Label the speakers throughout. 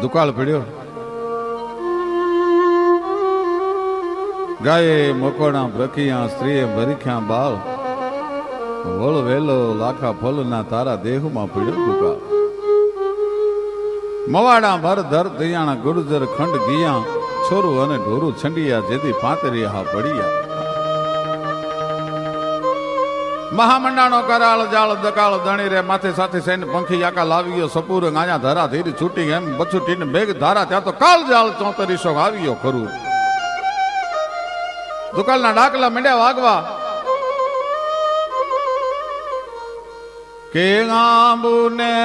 Speaker 1: દુકાળ પડ્યો. ગાયે મકોડા બ્રખિયા સ્ત્રીએ ભરીખ્યા બાળ વળ વેલો લાખા ફલના તારા દેહમાં પડ્યો દુકાળ. મવાડા ભર ધર દયાણા ગુરુજર ખંડ ગિયા છોરું અને ઢોરું છંડિયા જેથી પાંતરિયા હા પડિયા. મહામંડાનો કરાળ જાળ દકાળ દણી રે માથે સાથે સૈન પંખી આકા લાવી ગયો સપૂર ગાયા ધરા ધીરી છૂટી એમ બછુટીને મેઘ ધારા ત્યાં તો કાળ જાળ ચોતરીસો આવ્યો ખરું. દુકાળના ડાકલા મંડ્યા વાગવા કે આંબુ ને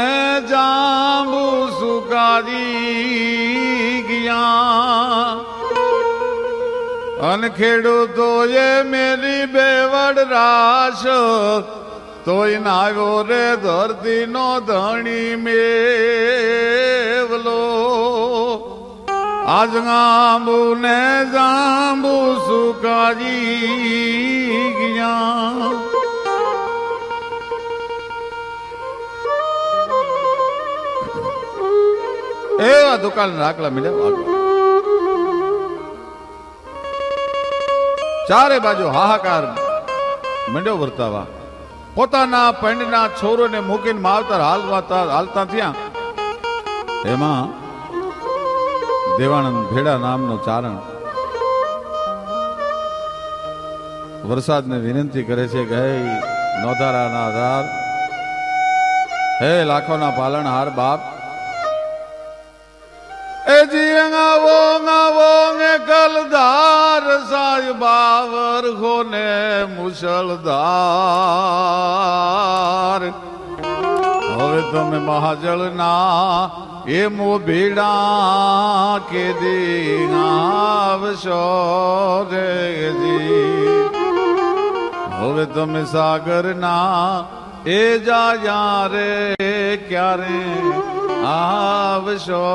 Speaker 1: જાંબુ સુકારી ગયા અન ખેડૂતોએ મેરી બેવડ રાશ તોય નાવ્યો રે ધરતી નો ધણી મેવલો. આજ આંબુ ને જાંબુ સુકારી ગયા એવા દુકાળ રાખલા મળ્યા. ચારે બાજુ હાહાકાર મંડ્યો વર્તાવા. પોતાના પંડના છોરોને મૂકીને માવતર હાલતા થયા. એમાં દેવાનંદ ભેડા નામનો ચારણ વરસાદને વિનંતી કરે છે કે હે નોધારાના આધાર, હે લાખોના પાલનહાર બાપ, એ જીવો ગાવો ને કલધાર સાહેબાવર ખોને મુસળધાર. હવે તમે મહાજળના એ મો ભેડા કે દેવશો રેજી. હવે તમે સાગરના એ જાયા રે ક્યારે આવશો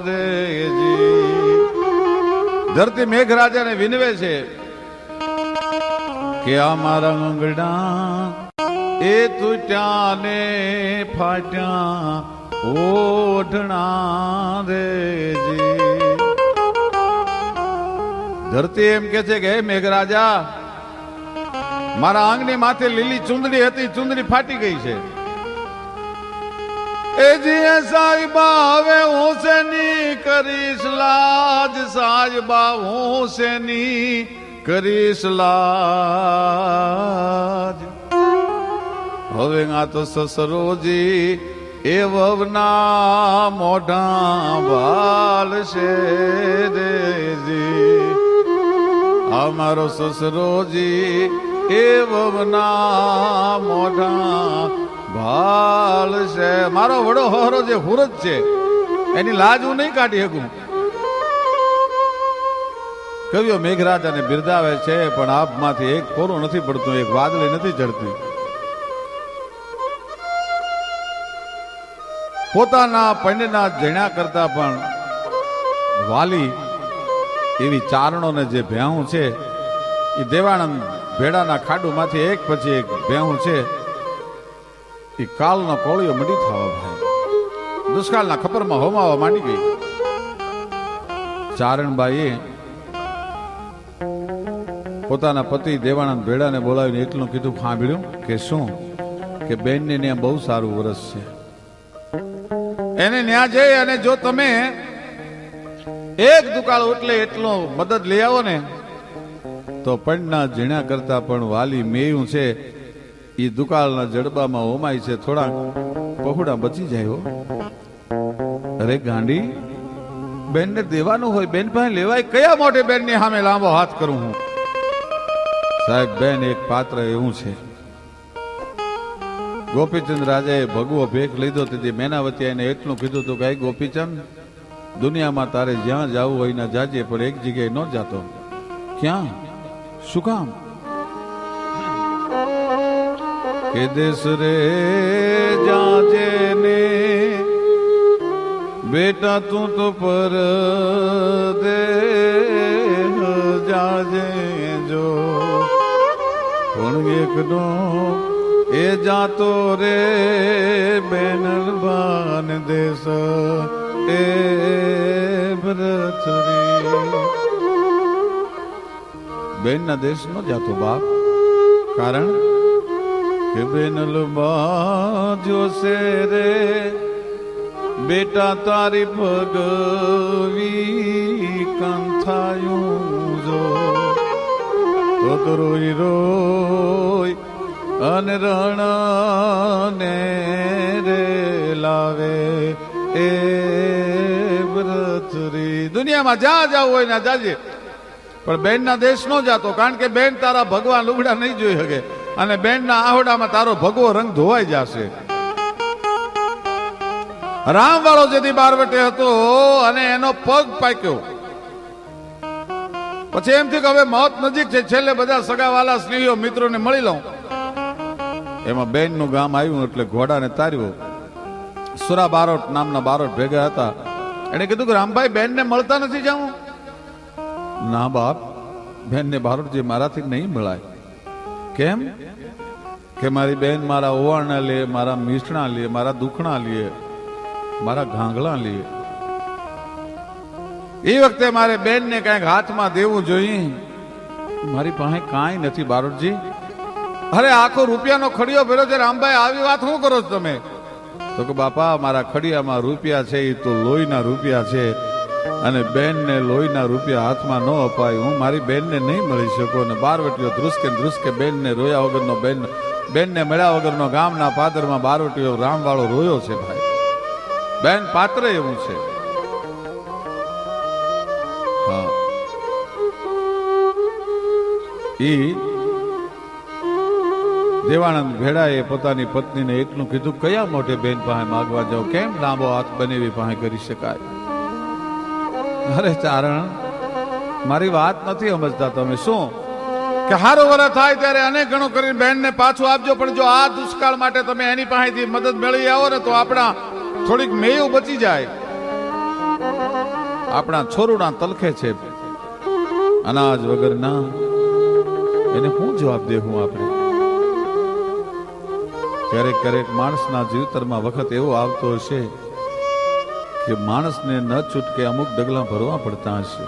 Speaker 1: રેજી. ધરતી મેઘરાજાને વિનવે છે કે અમારા આંગણા એ તૂટ્યા ને ફાટ્યા ઓઢણા રેજી. ધરતી એમ કે છે કે હે મેઘરાજા, મારા આંગણી માથે લીલી ચુંદડી હતી, ચુંદડી ફાટી ગઈ છે. એ જી સાહેબા હવે હું શેની કરીશ લાજ, સાહેબા હું શેની કરીશ લાજ. હવે આ તો સસરોજી એ વવના મોઢા ભાલ છે રેજી. અમારો સસરોજી એ વવના મોઢા ભાલ છે. મારો વડો હોરો જે હુરત છે એની લાજ હું નહીં કાઢી શકું. કવિઓ મેઘરાજાને બિરદાવે છે પણ આપમાંથી એક કોરું નથી પડતું, એક વાદળી નથી ચડતી. પોતાના પંડના જણ્યા કરતા પણ વાલી એવી ચારણોને જે ભેહું છે એ દેવાનંદ ભેડાના ખાડુમાંથી એક પછી એક ભેહું છે એ કાળનો કોળિયો મડી થવા ભાઈ દુષ્કાળના ખપરમાં હોમાવા માંડી ગઈ. ચારણબાઈએ પોતાના પતિ દેવાનંદ ભેડાને બોલાવીને એટલું કીધું, સાંભળ્યું કે શું કે બેનને ત્યાં બહુ સારું વરસ છે, એને ન્યા જઈ અને જો તમે એક દુકાળ ઉટલે એટલો મદદ લઈ આવો ને તો પંડના ઝીણા કરતા પણ વાલી મેયું છે એ દુકાળના જડબામાં હોમાય છે, થોડા પહોળા બચી જાય હો. અરે ગાંડી, બેનને દેવાનું હોય બેન પાસે લેવાય, કયા મોટે બેનની સામે લાંબો હાથ કરું હું? સાહેબ બેન એક પાત્ર એવું છે. ગોપીચંદ રાજાએ ભગવો ભેખ લીધો તેથી મેનાવતી એને એટલું કીધું હતું કે ગોપીચંદ, દુનિયામાં તારે જ્યાં જવું હોય ના જાજે, પણ એક જગ્યાએ ન જાતો. ક્યાં? શું કામ? કે દેશ રે જાજે ને બેટા તું તો પર દે જાજે જો પણ એકનો એ જાતો રે બેનલબાન દેશ એ ભરતરી. બેન ના દેશ નો જાતો બાપ, કારણ કે બેનલબા જોશે રે બેટા તારી ભગવી કંથાયું જો તો રોઈ રોઈ અને રણને રે લાવે એ વ્રતરી. દુનિયામાં જ્યાં જાવ હોય ને જાજે, પણ બેન ના દેશ નો જાતો, કારણ કે બેન તારા ભગવાન લુગડા નહીં જોઈ શકે અને બેન ના આહોડામાં તારો ભગવો રંગ ધોવાઈ જશે. રામ વાળો જેથી બારવટે હતો અને એનો પગ પાક્યો, પછી એમ થયું કે હવે મોત નજીક છે, છેલ્લે બધા સગાવાલા સ્નેહીઓ મિત્રોને મળી લઉં. એમાં બેન નું ગામ આવ્યું એટલે ઘોડાને તાર્યો. સુરા બારોટ નામના બારોટ ભેગા હતા. એને કીધું કે રામભાઈ બેન ને મળતા નથી જાઉં. ના બાપ, બેન ને બારોટજી મારાથી નહીં મળાય. કેમ? કે મારી બેન મારા ઓવારણા લે, મારા મીઠણા લે, મારા દુખણા લે, મારા ઘાંગળા લે. એ વખતે મારે બેન ને કઈક હાથમાં દેવું જોઈએ. મારી પાસે કાંઈ નથી બારોટજી. અરે આખો રૂપિયાનો ખડિયો ભર્યો છે. રામભાઈ આવી વાત શું કરો છો તમે? તો કે બાપા મારા ખડિયામાં રૂપિયા છે, એ તો લોહીના રૂપિયા છે અને બેન ને લોહીના રૂપિયા હાથમાં ન અપાય. હું મારી બેન ને નહીં મળી શકું. અને બારવટીઓ ધ્રુસકે બેન ને રોયા વગરનો, બેન ને મળ્યા વગરનો ગામના પાદરમાં બારવટીઓ રામવાળો રોયો છે. ભાઈ બેન પાત્ર એવું છે. હા, ઈ દેવાનંદ ભેડાએ પોતાની પત્નીને એટલું કીધું, કયા મોટે બેન પાસે માગવા જાવ, કેમ લાંબો હાથ બનેવી પાસે કરી શકાય. અરે ચારણ, મારી વાત નથી સમજતા તમે. શું કે હારો વરસ થાય ત્યારે અનેક ગણો કરીને બેનને પાછું આપજો, પણ જો આ દુષ્કાળ માટે તમે એની પાસેથી મદદ મેળવી આવો ને તો આપણા થોડીક મેયું બચી જાય. આપણા છોરુના તલખે છે અનાજ વગર ના, એને શું જવાબ દેવું આપણે? ક્યારેક ક્યારેક માણસના જીવતરમાં વખત એવો આવતો હશે કે માણસને ન છૂટકે અમુક ડગલા ભરવા પડતા હશે.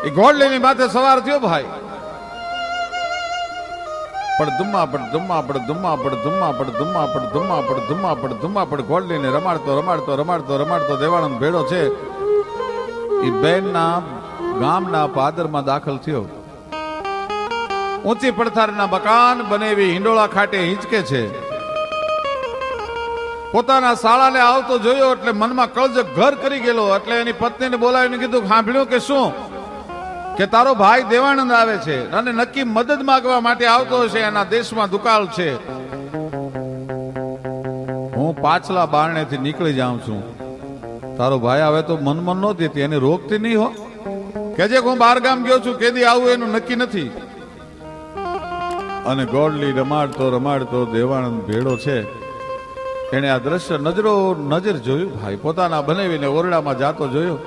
Speaker 1: એ ઘોડલીની માથે સવાર થયો ભાઈ, પણ ધુમ્મા પડ ઘોડલીને રમાડતો દેવાનંદ ભેડો છે એ બેનના ગામના પાદરમાં દાખલ થયો. ઊંચી પડથારના મકાન બનેવી હિંડોળા ખાટે હિંચકે છે. પોતાના શાળાને આવતો જોયો એટલે મનમાં કળજક ઘર કરી ગયેલો. એટલે એની પત્નીને બોલાવીને કીધું, સાંભળ્યું કે શું કે તારો ભાઈ દેવાનંદ આવે છે અને નક્કી મદદ માંગવા માટે આવતો હશે, એના દેશમાં દુકાળ છે. હું પાછલા બારણેથી નીકળી જાઉં છું. તારો ભાઈ આવે તો મન ન દેતી, એને રોકતી નહીં હો. કેજે હું બહાર ગામ ગયો છું, કેદી આવું એનું નક્કી નથી. અને ગોળલી રમાડતો દેવાનંદ ભેડો છે એને આ દ્રશ્ય નજર જોયું. ભાઈ પોતાના બનાવીને ઓરડામાં જાતો જોયો.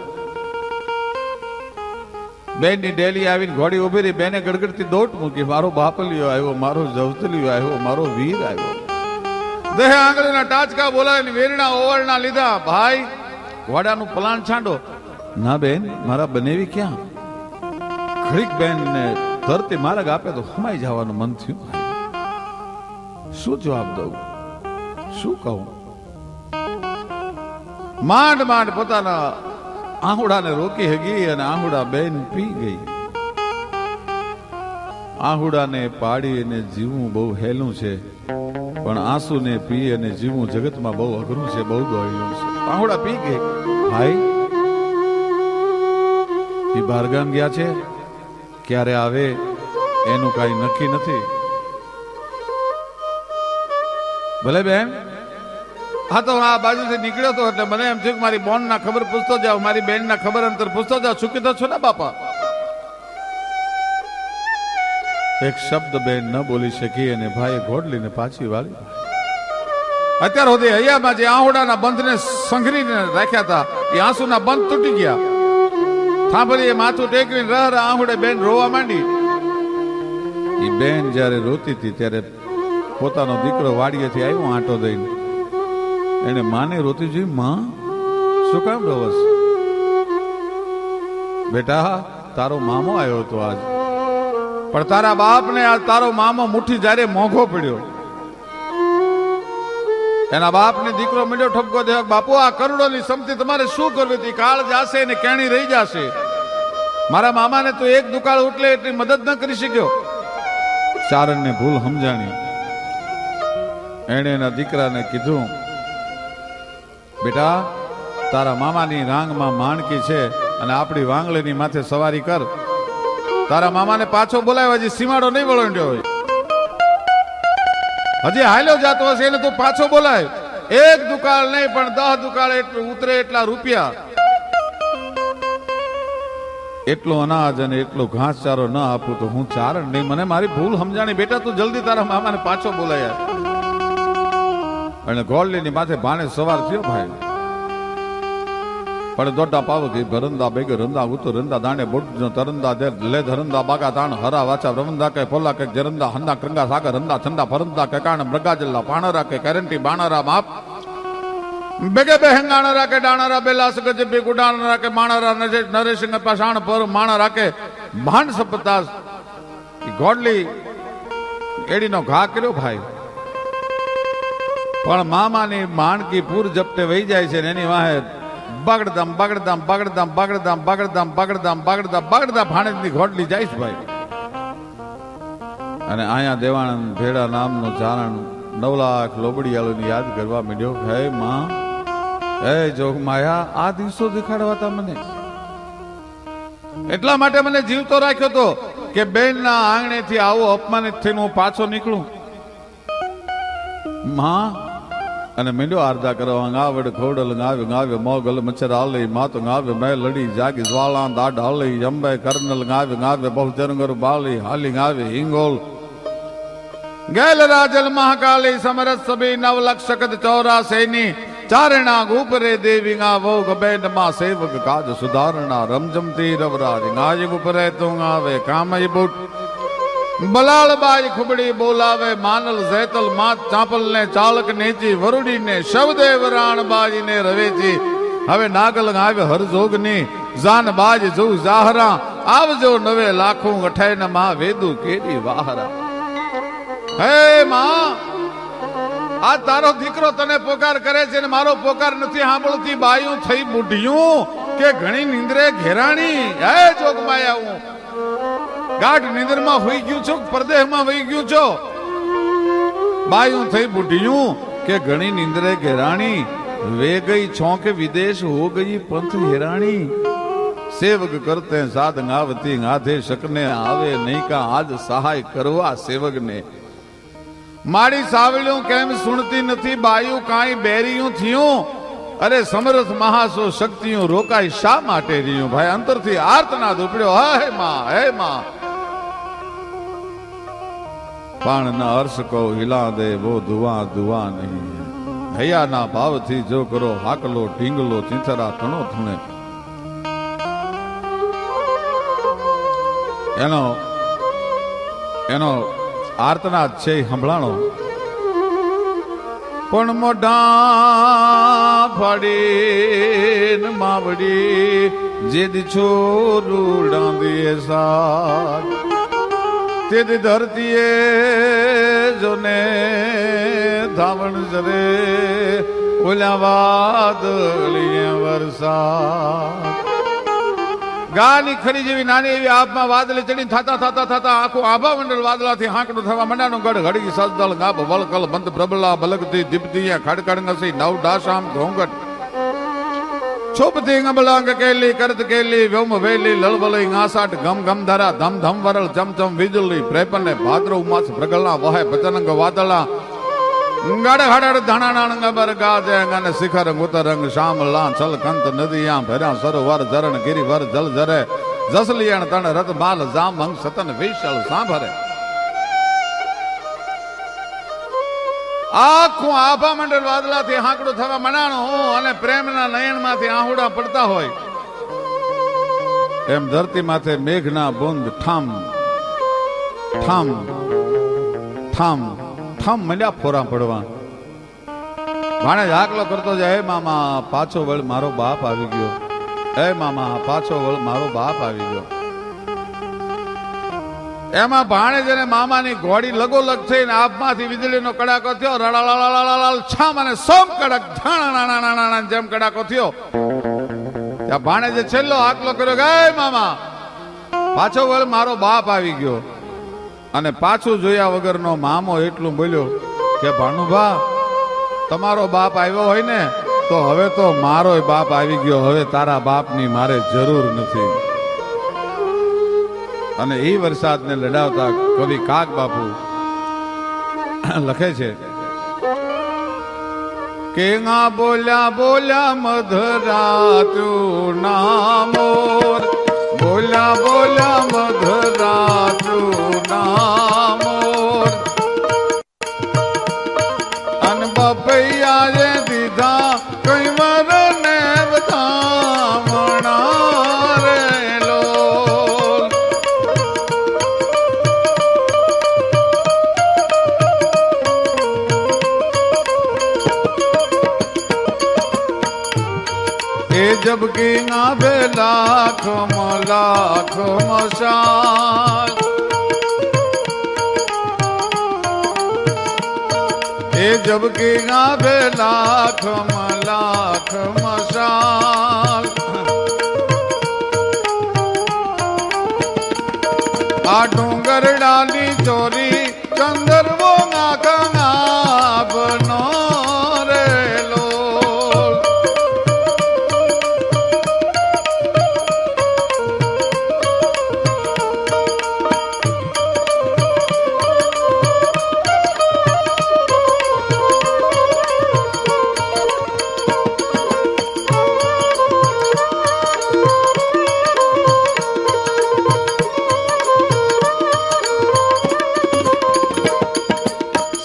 Speaker 1: બેન ની ડેલી આવીને ઘોડી ઉભી રહી. બેને ગડગડતી દોટ મૂકી, મારો બાપલિયો આવ્યો, મારો જવતલિયો આવ્યો, મારો વીર આવ્યો. દેહ આંગળીના ટાચકા બોલાવીને વેરણા ઓવળના લીધા. ભાઈ ઘોડાનું પલાણ છાંડો. ના બેન, મારા બનેવી ક્યાં? ઘડીક બેન ને ધરતી માર્ગ આપે તો હમાઈ જવાનું મન થયું. શું જવાબ દઉં, શું કહું? માંડ પોતાના આહુડાને રોકી હગી અને આહુડા બેન પી ગઈ. આહુડાને પાડી અને જીવવું બહુ હેલું છે, પણ આંસુને પી અને જીવવું જગતમાં બહુ અઘરું છે, બહુ દોડ્યું છે. આહુડા પી ગઈ. ભાઈ એ બહારગામ ગયા છે, ક્યારે આવે એનું કઈ નક્કી નથી. ભલે બેન, હા તો આ બાજુથી નીકળ્યો હતો એટલે મને એમ થયું કે મારી બોન ના ખબર પૂછતો જાવ, મારી બેન ના ખબર અંતર પૂછતો જાવ. શું કીધો છો ને બાપા? એક શબ્દ બેન ન બોલી શકી અને ભાઈએ ઘોડલીને પાછી વાળી. અત્યાર સુધી હૈયામાં જે આહોડાના બંધને સંઘરીને રાખ્યા હતા એ આંસુના બંધ તૂટી ગયા. થાંભલીએ માથું ટેકવીને આહોડે બેન રોવા માંડી. એ બેન જયારે રોતી હતી ત્યારે પોતાનો દીકરો વાડીએથી આવ્યો આંટો દઈને, એને માને રોતી જોઈ, માં શું કામ રોવસ? બેટા તારો મામો આવ્યો હતો આજ, પણ તારા બાપને આજ તારો મામો મુઠ્ઠી જ્યારે મોંઘો પડ્યો. એના બાપને દીકરો મળ્યો ઠપકો દેવા, બાપુ આ કરોડોની સંપત્તિ તમારે શું કરવી હતી? કાળ જાશે ને કેણી રહી જશે. મારા મામાને તો એક દુકાળ ઉઠલે એટલી મદદ ન કરી શક્યો. ચારણને ભૂલ સમજાણી. એણે એના દીકરાને કીધું, બેટા તારા મામાની રાંગમાં માણકી છે અને આપણી વાંગળીની માથે સવારી કર. તારા મામાને પાછો બોલાવ્યો, હજી સીમાડો નહીં વળંડ્યો હોય, હજી હાલ્યો જાતો હશે, એને તું પાછો બોલાય. એક દુકાળ નહીં પણ 10 દુકાળ એટલું ઉતરે એટલા રૂપિયા, એટલો અનાજ અને એટલો ઘાસચારો ન આપું તો હું ચારણ નહીં. મને મારી ભૂલ સમજાણી. બેટા તું જલ્દી તારા મામાને પાછો બોલાયા. અને ગોળલીની માથે ભાણે સવાર થયો ભાઈ. પણ દોડા પાવ ગઈ ભરંદા બેગ રંદા ઉતો રંદા દાણે બોટ તરંદા લે ધરંદા બાગા તાણ હરા વાચા રમંદા કે પોલા કે જરંદા હંદા ક્રંગા સાગર રંદા છંદા ફરંદા કે કાણ મૃગા જલ્લા પાણરા કે કેરંટી બાણરા માપ બેગે બેહંગાણરા કે ડાણરા બેલાસ ગજ બે ગુડાણરા કે માણરા નરેશંગ પાષાણ પર માણરા કે ભાંડ સપતાસ. ગોડલી એડીનો ઘા કર્યો ભાઈ, પણ મામાની માણકી પૂર જપટે વહી જાય છે ને એની વાહે બગડદામ બગડદામ બગડદામ બગડદામ બગડદામ બગડદામ બગડદામ બગડદામ ભાણેજની ઘોડલી જાય છે ભાઈ. અને અહીંયા દેવાનંદ ભેડા નામનો ચારણ 9 લાખ લોબડિયાળોની યાદ કરવા માંડ્યો. હે માં, હે જોગ માયા, આ દિવસો દેખાડવાતા મને. એટલા માટે મને જીવતો રાખ્યો તો કે બેનના આંગણેથી આવો અપમાનિત થઈને હું પાછો નીકળું. માં અને મીંડો આરદા કરવા ગાવડ ખોડલ ગાવે ગાવે મોગલ મચ્છર આલઈ માતો ગાવે મેં લડી જાગી જ્વાળા દાઢ હાલઈ અંબે કર્નલ ગાવે ગાવે બહુ ચરંગર બાળી હાલી ગાવે હિંગોલ ગેલ રાજલ મહાકાલી સમરસ સભી 9 લક્ષ શકત 84 ચારણા ગુપરે દેવી ગાવો ગબેન માં સેવક કાજ સુધારણા રમજમતી રવરાજ ગાય ગુપરે તું ગાવે કામય બુટ બલાળબાઈ ખુબડી બોલાવે માનલ ઝેતલ માત ચાંપલ ને ચાલક નેચી વરુડી ને શવદેવ રાણબાજી ને રવેચી. હવે નાગલ ગાવે હરજોગ ની જાન બાજ જુ જાહરા આવજો 9 લાખું 58 માં વેદુ કેડી વાહરા. હે માં, આ તારો દીકરો તને પોકાર કરે છે ને મારો પોકાર નથી સાંભળતી. બાયું થઈ બુઢિયું કે ઘણી નિંદ્રે ઘેરાણી. હે જોગમાયા, હું ગાઢ નિંદરમાં હોઈ ગયું છો, પરદેહમાં હોઈ ગયું છો. બાયું થઈ બુઢિયું કે ઘણી નિંદ્રે ઘેરાણી, વે ગઈ છો કે વિદેશ હો ગઈ પંથ હેરાણી. સેવક કરતે સાધ ગાવતી ગાધે શકને આવે નહીં કા આજ સહાય કરવા સેવકને. મારી સાવળ્યું કેમ સુણતી નથી બાયું કાંઈ બેરિયું થયું. અરે સમરથ મહાસો શક્તિયું રોકાય શા માટે રહ્યું. ભાઈ અંતરથી આર્તનાદ ઉપડ્યો, હે માં, હે માં. પાણ ના અર્શ કો હિલા દે વો દુઆ દુઆ નહીં. હૈયાના ભાવથી જો કરો હાકલો ઢીંગલો ચીંથરા તણો થુણે. એનો આર્તનાદ છે સંભળાણો. પણ મોઢા ફાડીને માવડી જેદ છોરું ડાંદીએ સાજ તેદી ધરતીએ જોને ધાવણ જરે ઓલા વાદળીએ વરસાદ. ગાની ખરી જેવી નાની એવી આપમાં વાદળી ચડી થતા થતા થતા આખું આભા મંડળ વાદળાથી હાંકડું થવા મંડાનું ગઢ ઘડી સજદળ ગાભ વળકલ બંધ પ્રબલા બલકતી દીપતી ખડકડ ngસી 9 ડાશામ ઘોંઘટ છોપતી ગબલાંગ કેલી કરત કેલી વ્યોમ વેલી લળવલઈ ગાસાટ ગમ ગમ ધરા ધમ ધમ વરળ ચમચમ વીજળી પ્રેપને ભાદ્રવ માસ પ્રગલના વહે પતનંગ વાદળા ગડ હડ ધણાણંગ બર ગાજે અને શિખર ઉતરંગ શામલા છલ કંત નદીયા ભર્યા સરોવર ઝરણ ગિરિવર જલ જરે જસલિયણ તણ રત માલ જામ અંગ સતન વિશાળ સાંભરે. આખું આભા મંડળ વાદળાથી હાંકડું થવા મનાણું અને પ્રેમના નયનમાંથી આહુડા પડતા હોય એમ ધરતી માથે મેઘના બુંદ ઠામ ઠામ ઠામ ઠમ મળ્યા ફોરા પડવા. ભાણે હાકલો કરતો જાય, હે મામા પાછો વળ મારો બાપ આવી ગયો, હે મામા પાછો વળ મારો બાપ આવી ગયો. એમાં ભાણે જેને મામાની ઘોડી લગોલગ થઈને આભમાંથી વીજળીનો કડાકો થયો, રડાલાલાલાલાલ છામ અને સોમ કડક ધાણા જેમ કડાકો થયો. ત્યાં ભાણે જે છેલ્લો હાકલો કર્યો કે હે મામા પાછો વળ મારો બાપ આવી ગયો. અને પાછું જોયા વગરનો મામો એટલું બોલ્યો કે ભાનુભા તમારો બાપ આવ્યો હોય ને તો હવે તો મારો બાપ આવી ગયો, હવે તારા બાપની મારે જરૂર નથી. અને એ વરસાદને લડાવતા કવિ કાગ બાપુ લખે છે કે ના બોલ્યા બોલ્યા મધરાતું નામોર, બોલ્યા બોલ્યા મધરાતું નામોર. અન બપૈયાએ દીધા કઈ વરને વધામણા રે લોલ. એ જબકી ના બે લાખ મશાલ, એ જબકી ના બે લાખ મશાલ. આ ડુંગર ડાલી ચોરી ચંદરવો ના બનો રે લોલ.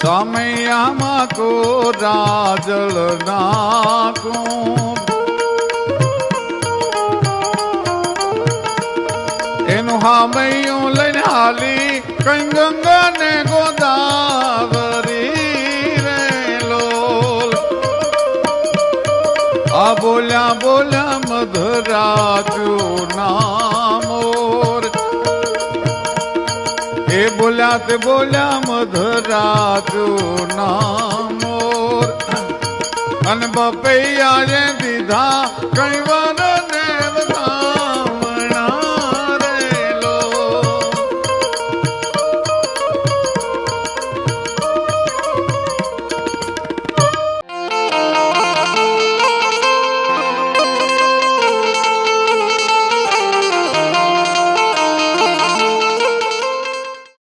Speaker 1: સમયામાં કો રાજલ નાખું, એનું હામૈયું લઈને હાલી કઈ ગંગા ને ગોદાવરી રે લોલ. આ બોલ્યા બોલ્યા મધરાતું નામોર, એ બોલ્યા તે બોલ્યા મધરાતું નામોર. અને બપૈયા દીધા કઈ વાર ને